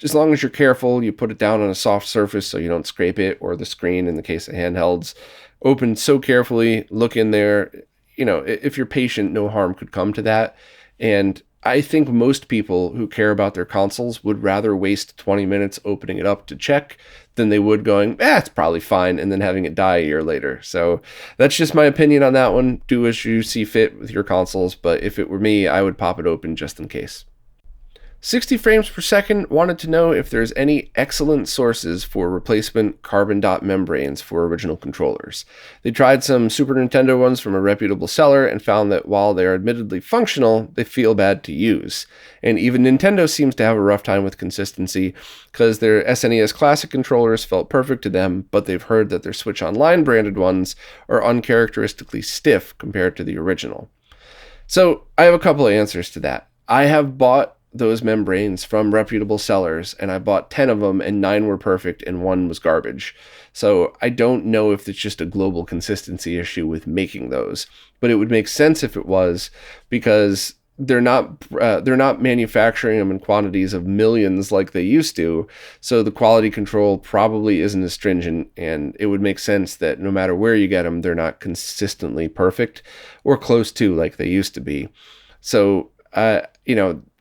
As long as you're careful, you put it down on a soft surface so you don't scrape it, or the screen in the case of handhelds. Open so carefully, look in there. If you're patient, no harm could come to that. And I think most people who care about their consoles would rather waste 20 minutes opening it up to check than they would going, it's probably fine, and then having it die a year later. So that's just my opinion on that one. Do as you see fit with your consoles, but if it were me, I would pop it open just in case. 60 frames per second wanted to know if there's any excellent sources for replacement carbon dot membranes for original controllers. They tried some Super Nintendo ones from a reputable seller and found that while they are admittedly functional, they feel bad to use. And even Nintendo seems to have a rough time with consistency because their SNES Classic controllers felt perfect to them, but they've heard that their Switch Online branded ones are uncharacteristically stiff compared to the original. So I have a couple of answers to that. I have bought those membranes from reputable sellers, and I bought 10 of them and 9 were perfect and 1 was garbage. So I don't know if it's just a global consistency issue with making those, but it would make sense if it was, because they're not manufacturing them in quantities of millions like they used to. So the quality control probably isn't as stringent, and it would make sense that no matter where you get them, they're not consistently perfect or close to like they used to be. So,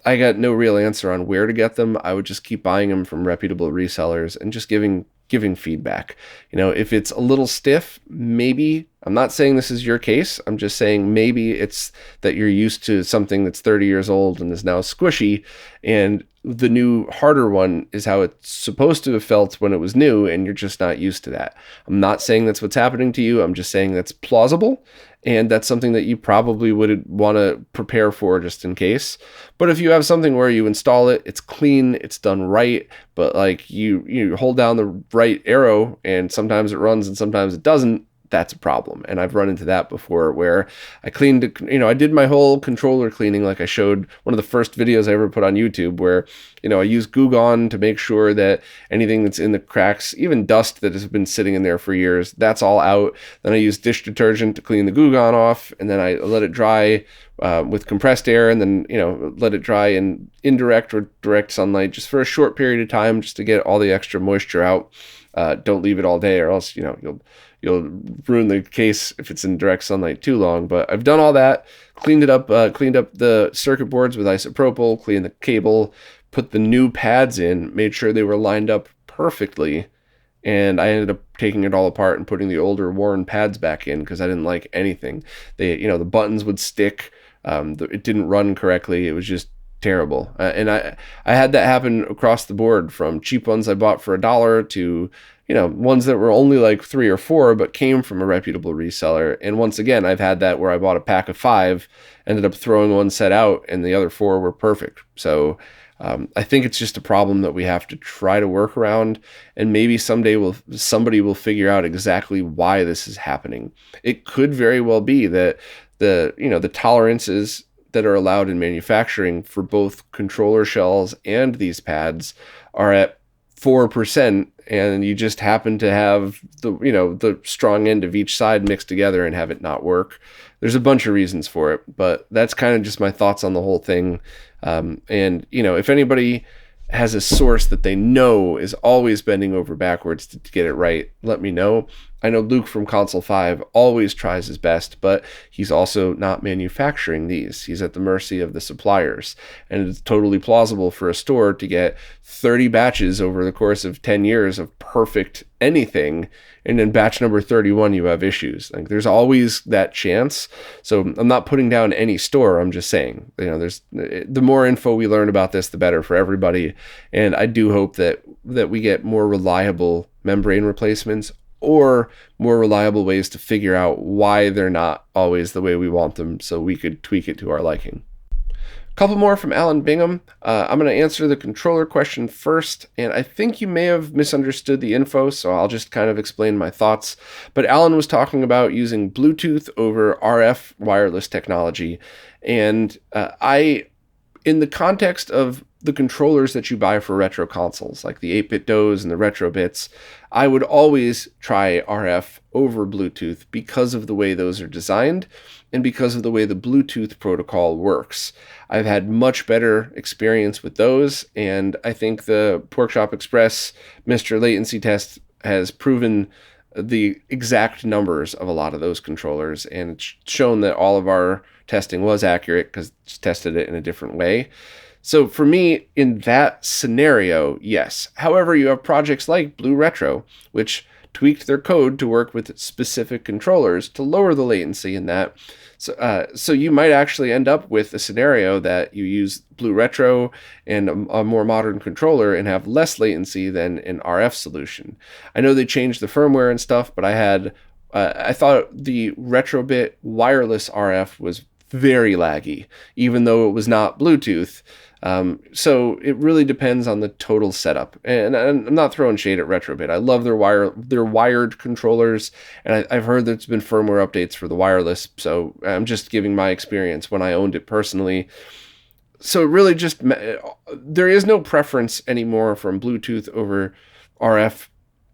I got no real answer on where to get them. I would just keep buying them from reputable resellers and just giving feedback. If it's a little stiff, maybe I'm not saying this is your case. I'm just saying maybe it's that you're used to something that's 30 years old and is now squishy, and the new harder one is how it's supposed to have felt when it was new, and you're just not used to that. I'm not saying that's what's happening to you. I'm just saying that's plausible, and that's something that you probably would want to prepare for just in case. But if you have something where you install it, it's clean, it's done right, but like you hold down the right arrow and sometimes it runs and sometimes it doesn't, that's a problem. And I've run into that before where I cleaned, I did my whole controller cleaning like I showed one of the first videos I ever put on YouTube where, I use Goo Gone to make sure that anything that's in the cracks, even dust that has been sitting in there for years, that's all out. Then I use dish detergent to clean the Goo Gone off, and then I let it dry with compressed air, and then, let it dry in indirect or direct sunlight just for a short period of time just to get all the extra moisture out. Don't leave it all day or else, you'll ruin the case if it's in direct sunlight too long. But I've done all that, cleaned it up, cleaned up the circuit boards with isopropyl, cleaned the cable, put the new pads in, made sure they were lined up perfectly. And I ended up taking it all apart and putting the older worn pads back in because I didn't like anything. The buttons would stick. It didn't run correctly. It was just terrible. And I had that happen across the board, from cheap ones I bought for $1 to, ones that were only like 3 or 4, but came from a reputable reseller. And once again, I've had that where I bought a pack of 5, ended up throwing one set out, and the other 4 were perfect. So I think it's just a problem that we have to try to work around, and maybe someday somebody will figure out exactly why this is happening. It could very well be that the tolerances that are allowed in manufacturing for both controller shells and these pads are at 4%, and you just happen to have the strong end of each side mixed together and have it not work. There's a bunch of reasons for it, but that's kind of just my thoughts on the whole thing. And if anybody has a source that they know is always bending over backwards to get it right, let me know. I know Luke from Console 5 always tries his best, but he's also not manufacturing these. He's at the mercy of the suppliers. And it's totally plausible for a store to get 30 batches over the course of 10 years of perfect anything, and then batch number 31 you have issues. Like, there's always that chance. So I'm not putting down any store. I'm just saying, there's the more info we learn about this, the better for everybody. And I do hope that we get more reliable membrane replacements, or more reliable ways to figure out why they're not always the way we want them, so we could tweak it to our liking. A couple more from Alan Bingham. I'm going to answer the controller question first, and I think you may have misunderstood the info, so I'll just kind of explain my thoughts. But Alan was talking about using Bluetooth over RF wireless technology, and in the context of the controllers that you buy for retro consoles, like the 8-bit DOs and the retro bits, I would always try RF over Bluetooth because of the way those are designed and because of the way the Bluetooth protocol works. I've had much better experience with those, and I think the Porkchop Express Mr. Latency test has proven the exact numbers of a lot of those controllers, and it's shown that all of our testing was accurate because it's tested it in a different way. So for me, in that scenario, yes. However, you have projects like Blue Retro, which tweaked their code to work with specific controllers to lower the latency in that. So you might actually end up with a scenario that you use Blue Retro and a more modern controller and have less latency than an RF solution. I know they changed the firmware and stuff, but I thought the Retrobit wireless RF was very laggy, even though it was not Bluetooth. So it really depends on the total setup. And I'm not throwing shade at Retrobit. I love their wired controllers, and I've heard there's been firmware updates for the wireless. So I'm just giving my experience when I owned it personally. So it really just, there is no preference anymore from Bluetooth over RF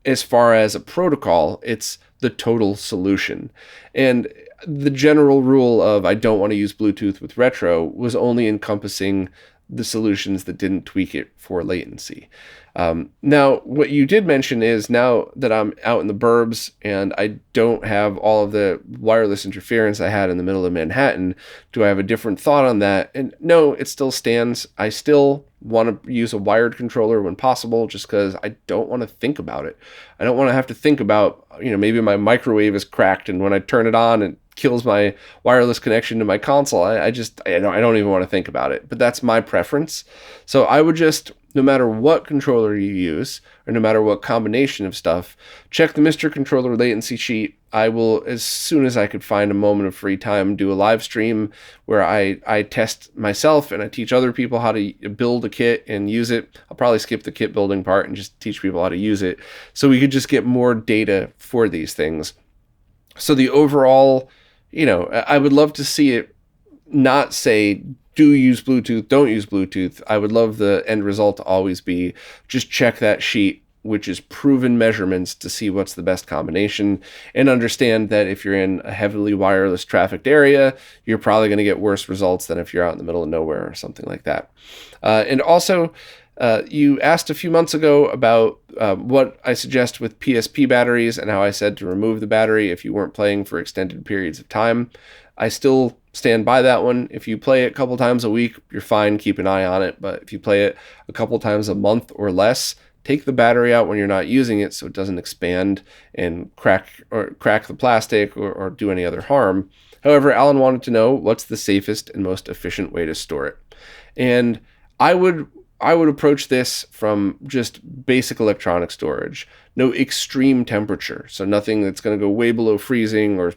as far as a protocol. It's the total solution. And the general rule of I don't want to use Bluetooth with retro was only encompassing the solutions that didn't tweak it for latency. Now, what you did mention is now that I'm out in the burbs and I don't have all of the wireless interference I had in the middle of Manhattan, do I have a different thought on that? And no, it still stands. I still want to use a wired controller when possible, just because I don't want to think about it. I don't want to have to think about, maybe my microwave is cracked and when I turn it on, it kills my wireless connection to my console. I don't even want to think about it, but that's my preference. So I would just, no matter what controller you use, or no matter what combination of stuff, check the Mr. Controller latency sheet. I will, as soon as I could find a moment of free time, do a live stream where I test myself and I teach other people how to build a kit and use it. I'll probably skip the kit building part and just teach people how to use it, so we could just get more data for these things. So the overall, I would love to see it not say, do use Bluetooth, don't use Bluetooth. I would love the end result to always be, just check that sheet, which is proven measurements, to see what's the best combination, and understand that if you're in a heavily wireless trafficked area, you're probably going to get worse results than if you're out in the middle of nowhere or something like that. And also, you asked a few months ago about what I suggest with PSP batteries and how I said to remove the battery if you weren't playing for extended periods of time. I still stand by that one. If you play it a couple times a week, you're fine. Keep an eye on it. But if you play it a couple times a month or less, take the battery out when you're not using it so it doesn't expand and crack the plastic or do any other harm. However, Alan wanted to know what's the safest and most efficient way to store it. And I would approach this from just basic electronic storage. No extreme temperature, so nothing that's going to go way below freezing or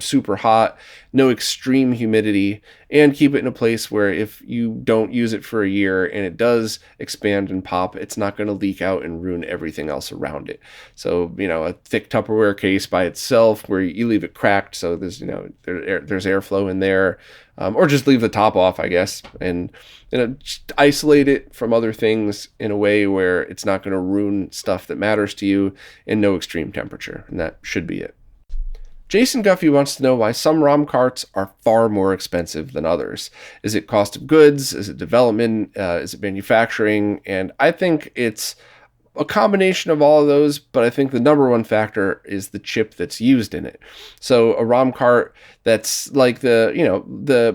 super hot. No extreme humidity, and keep it in a place where if you don't use it for a year and it does expand and pop, it's not going to leak out and ruin everything else around it. So, a thick Tupperware case by itself where you leave it cracked, so there's there's airflow in there, or just leave the top off, I guess, and just isolate it from other things in a way where it's not going to ruin stuff that matters to you, and no extreme temperature, and that should be it. Jason Guffey wants to know why some ROM carts are far more expensive than others. Is it cost of goods? Is it development? Is it manufacturing? And I think it's a combination of all of those, but I think the number one factor is the chip that's used in it. So a ROM cart that's like the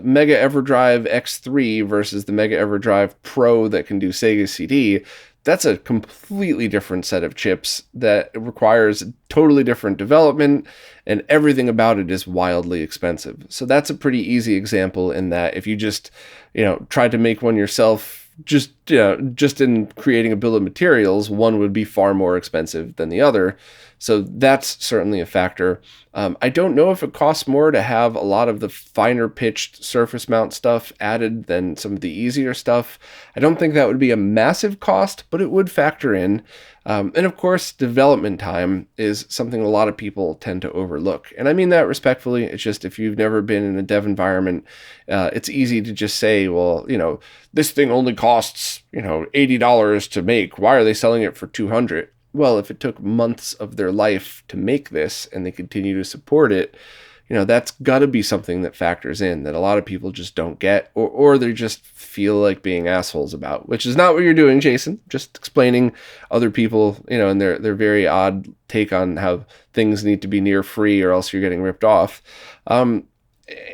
Mega EverDrive X3 versus the Mega EverDrive Pro that can do Sega CD, that's a completely different set of chips that requires totally different development, and everything about it is wildly expensive. So that's a pretty easy example in that if you just, tried to make one yourself, just in creating a bill of materials, one would be far more expensive than the other. So that's certainly a factor. I don't know if it costs more to have a lot of the finer pitched surface mount stuff added than some of the easier stuff. I don't think that would be a massive cost, but it would factor in. And of course, development time is something a lot of people tend to overlook. And I mean that respectfully. It's just, if you've never been in a dev environment, it's easy to just say, well, this thing only costs, $80 to make. Why are they selling it for $200? Well, if it took months of their life to make this and they continue to support it, that's got to be something that factors in that a lot of people just don't get, or they just feel like being assholes about, which is not what you're doing, Jason. Just explaining other people, and their very odd take on how things need to be near free or else you're getting ripped off.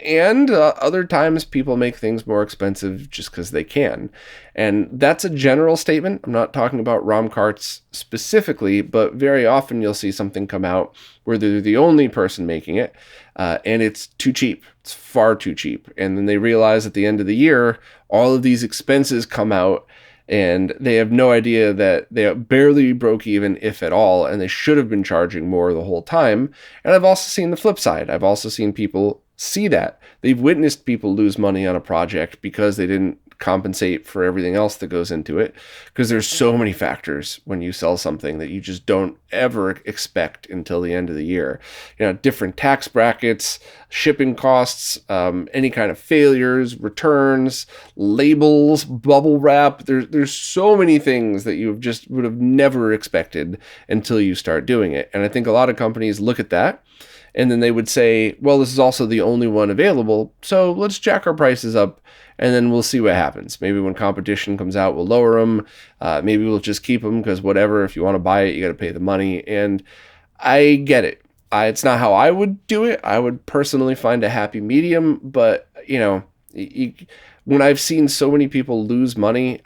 And other times people make things more expensive just because they can. And that's a general statement. I'm not talking about ROM carts specifically, but very often you'll see something come out where they're the only person making it, and it's too cheap. It's far too cheap. And then they realize at the end of the year, all of these expenses come out, and they have no idea that they barely broke even, if at all, and they should have been charging more the whole time. And I've also seen the flip side. I've also seen people see that. They've witnessed people lose money on a project because they didn't compensate for everything else that goes into it, because there's so many factors when you sell something that you just don't ever expect until the end of the year. Different tax brackets, shipping costs, any kind of failures, returns, labels, bubble wrap. There's so many things that you just would have never expected until you start doing it. And I think a lot of companies look at that And then they would say, well, this is also the only one available, so let's jack our prices up, and then we'll see what happens. Maybe when competition comes out, we'll lower them. Maybe we'll just keep them because whatever, if you want to buy it, you got to pay the money. And I get it. It's not how I would do it. I would personally find a happy medium, but when I've seen so many people lose money,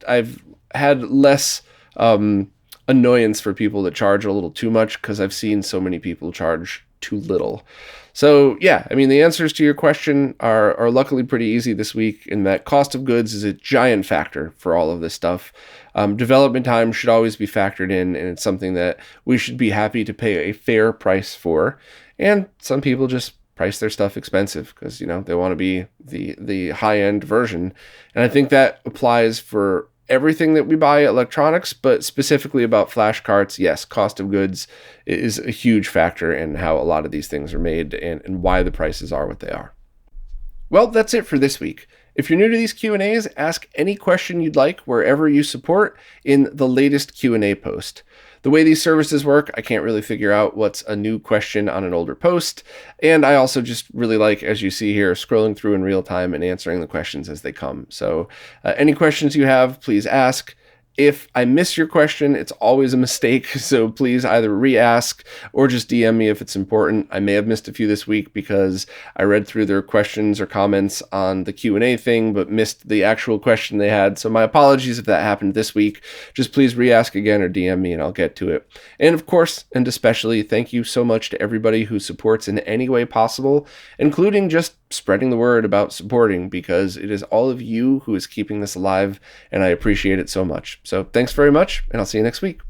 I've had less annoyance for people that charge a little too much because I've seen so many people charge too little. So yeah, I mean, the answers to your question are luckily pretty easy this week, in that cost of goods is a giant factor for all of this stuff. Development time should always be factored in, and it's something that we should be happy to pay a fair price for. And some people just price their stuff expensive because, they want to be the high-end version. And I think that applies for everything that we buy electronics, but specifically about flash carts, yes, cost of goods is a huge factor in how a lot of these things are made and why the prices are what they are. Well, that's it for this week. If you're new to these Q&As, ask any question you'd like wherever you support in the latest Q&A post. The way these services work, I can't really figure out what's a new question on an older post, and I also just really like, as you see here, scrolling through in real time and answering the questions as they come. So any questions you have, please ask. If I miss your question, it's always a mistake, so please either re-ask or just DM me if it's important. I may have missed a few this week because I read through their questions or comments on the Q&A thing, but missed the actual question they had, so my apologies if that happened this week. Just please re-ask again or DM me and I'll get to it. And of course, and especially, thank you so much to everybody who supports in any way possible, including just spreading the word about supporting, because it is all of you who is keeping this alive, and I appreciate it so much. So thanks very much, and I'll see you next week.